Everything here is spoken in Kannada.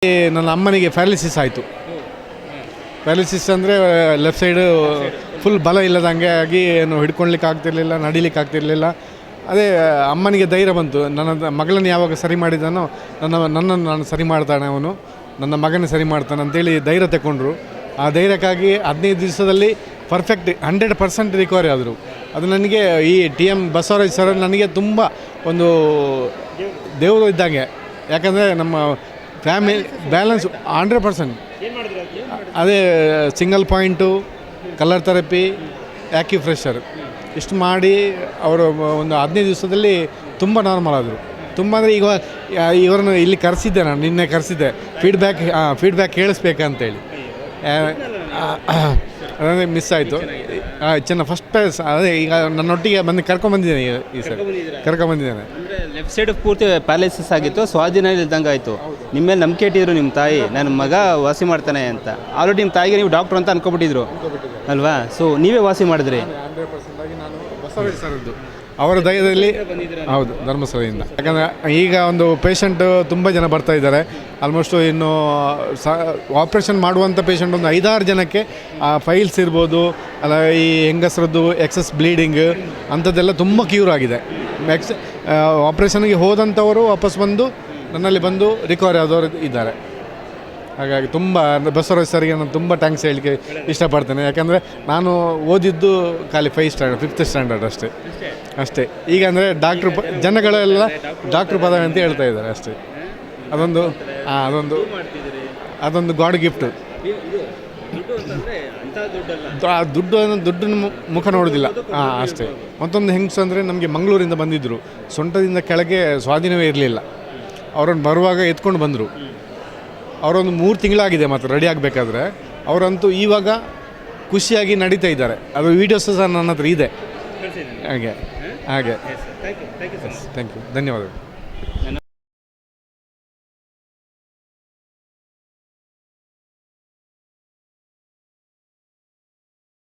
ನನ್ನ ಅಮ್ಮನಿಗೆ ಪ್ಯಾರಾಲಿಸಿಸ್ ಆಯಿತು. ಪ್ಯಾರಾಲಿಸಿಸ್ ಅಂದರೆ ಲೆಫ್ಟ್ ಸೈಡು ಫುಲ್ ಬಲ ಇಲ್ಲದಂಗೆ ಆಗಿ ಏನು ಹಿಡ್ಕೊಳ್ಲಿಕ್ಕೆ ಆಗ್ತಿರ್ಲಿಲ್ಲ, ನಡಿಲಿಕ್ಕೆ ಆಗ್ತಿರ್ಲಿಲ್ಲ. ಅದೇ ಅಮ್ಮನಿಗೆ ಧೈರ್ಯ ಬಂತು, ನನ್ನ ಮಗಳನ್ನು ಯಾವಾಗ ಸರಿ ಮಾಡಿದಾನೋ ನನ್ನನ್ನು ನಾನು ಸರಿ ಮಾಡ್ತಾನೆ, ಅವನು ನನ್ನ ಮಗನೇ ಸರಿ ಮಾಡ್ತಾನೆ ಅಂತೇಳಿ ಧೈರ್ಯ ತಗೊಂಡ್ರು. ಆ ಧೈರ್ಯಕ್ಕಾಗಿ 15 ದಿವಸದಲ್ಲಿ ಪರ್ಫೆಕ್ಟ್ 100% ರಿಕವರಿ ಆದರು. ಅದು ನನಗೆ ಈ TM ಬಸವರಾಜ್ ಸರ್ ನನಗೆ ತುಂಬ ಒಂದು ದೇವರು ಇದ್ದಂಗೆ. ಯಾಕಂದರೆ ನಮ್ಮ ಫ್ಯಾಮಿಲಿ ಬ್ಯಾಲೆನ್ಸ್ 100%. ಅದೇ single point, colour therapy, acupressure ಇಷ್ಟು ಮಾಡಿ ಅವರು ಒಂದು 15 ದಿವಸದಲ್ಲಿ ತುಂಬ ನಾರ್ಮಲ್ ಆದರು. ತುಂಬ ಅಂದರೆ ಈಗ ಇವರನ್ನು ಇಲ್ಲಿ ಕರೆಸಿದ್ದೆ, ನಾನು ನಿನ್ನೆ ಕರೆಸಿದ್ದೆ, ಫೀಡ್ಬ್ಯಾಕ್ ಕೇಳಿಸ್ಬೇಕಂತೇಳಿ. ಅದೇ ಮಿಸ್ ಆಯಿತು. ಚೆನ್ನಾಗಿ ಫಸ್ಟ್ ಅದೇ ಈಗ ನನ್ನೊಟ್ಟಿಗೆ ಬಂದು ಕರ್ಕೊಂಬಂದಿದ್ದೇನೆ. ಈ ಸರ್ ಕರ್ಕೊಂಬಂದಿದ್ದೇನೆ. ಲೆಫ್ಟ್ ಸೈಡ್ ಪೂರ್ತಿ ಪ್ಯಾರಾಲಿಸಿಸ್ ಆಗಿತ್ತು, ಸ್ವಾಧೀನ ಇಲ್ದಂಗೆ ಆಯಿತು. ನಿಮ್ಮ ಮೇಲೆ ನಂಬಿಕೆ ಇಟ್ಟಿದ್ರು ನಿಮ್ಮ ತಾಯಿ, ನನ್ನ ಮಗ ವಾಸಿ ಮಾಡ್ತಾನೆ ಅಂತ. ಆಲ್ರೆಡಿ ನಿಮ್ಮ ತಾಯಿಗೆ ನೀವು ಡಾಕ್ಟ್ರು ಅಂತ ಅನ್ಕೊಬಿಟ್ಟಿದ್ರು ಅಲ್ವಾ? ಸೊ ನೀವೇ ವಾಸಿ ಮಾಡಿದ್ರಿ. 100% ನಾನು ಬಸವರಾಜ್ ಸರ್ದು ಅವರ ಧೈರ್ಯದಲ್ಲಿ, ಹೌದು, ಧರ್ಮಸ್ಥಳದಿಂದ. ಯಾಕಂದರೆ ಈಗ ಒಂದು ಪೇಷಂಟ್ ತುಂಬ ಜನ ಬರ್ತಾ ಇದ್ದಾರೆ. ಆಲ್ಮೋಸ್ಟು ಇನ್ನು ಆಪ್ರೇಷನ್ ಮಾಡುವಂಥ ಪೇಷಂಟ್ ಒಂದು 5-6 ಜನಕ್ಕೆ ಫೈಲ್ಸ್ ಇರ್ಬೋದು, ಅಲ್ಲ ಈ ಹೆಂಗಸರದ್ದು ಎಕ್ಸಸ್ ಬ್ಲೀಡಿಂಗ್ ಅಂಥದ್ದೆಲ್ಲ ತುಂಬ ಕ್ಯೂರ್ ಆಗಿದೆ. ಆಪ್ರೇಷನ್ಗೆ ಹೋದಂಥವರು ವಾಪಸ್ ಬಂದು ನನ್ನಲ್ಲಿ ಬಂದು ರಿಕವರಿ ಆದವರು ಇದ್ದಾರೆ. ಹಾಗಾಗಿ ತುಂಬ ಬಸವರಾಜ್ ಸರ್ಗೆ ನಾನು ತುಂಬ ಥ್ಯಾಂಕ್ಸ್ ಹೇಳಲಿಕ್ಕೆ ಇಷ್ಟಪಡ್ತೇನೆ. ಯಾಕಂದರೆ ನಾನು ಓದಿದ್ದು ಖಾಲಿ 5th ಸ್ಟ್ಯಾಂಡರ್ಡ್ ಅಷ್ಟೇ. ಈಗ ಅಂದರೆ ಜನಗಳೆಲ್ಲ ಡಾಕ್ಟ್ರು ಪದವಿ ಅಂತ ಹೇಳ್ತಾ ಇದ್ದಾರೆ ಅಷ್ಟೇ. ಅದೊಂದು ಗಾಡ್ ಗಿಫ್ಟ್. ದುಡ್ಡನ್ನು ಮುಖ ನೋಡೋದಿಲ್ಲ ಅಷ್ಟೇ. ಮತ್ತೊಂದು ಹೆಂಗಸು ಅಂದರೆ ನಮಗೆ ಮಂಗಳೂರಿಂದ ಬಂದಿದ್ದರು, ಸೊಂಟದಿಂದ ಕೆಳಗೆ ಸ್ವಾಧೀನವೇ ಇರಲಿಲ್ಲ. ಅವರನ್ನು ಬರುವಾಗ ಎತ್ಕೊಂಡು ಬಂದರು. ಅವರೊಂದು 3 ತಿಂಗಳಾಗಿದೆ ಮತ್ತು ರೆಡಿ ಆಗಬೇಕಾದ್ರೆ. ಅವರಂತೂ ಇವಾಗ ಖುಷಿಯಾಗಿ ನಡೀತಾ ಇದ್ದಾರೆ. ಅದು ವೀಡಿಯೋಸ್ ಸಹ ನನ್ನ ಹತ್ರ ಇದೆ. ಹಾಗೆ ಥ್ಯಾಂಕ್ ಯು, ಧನ್ಯವಾದಗಳು.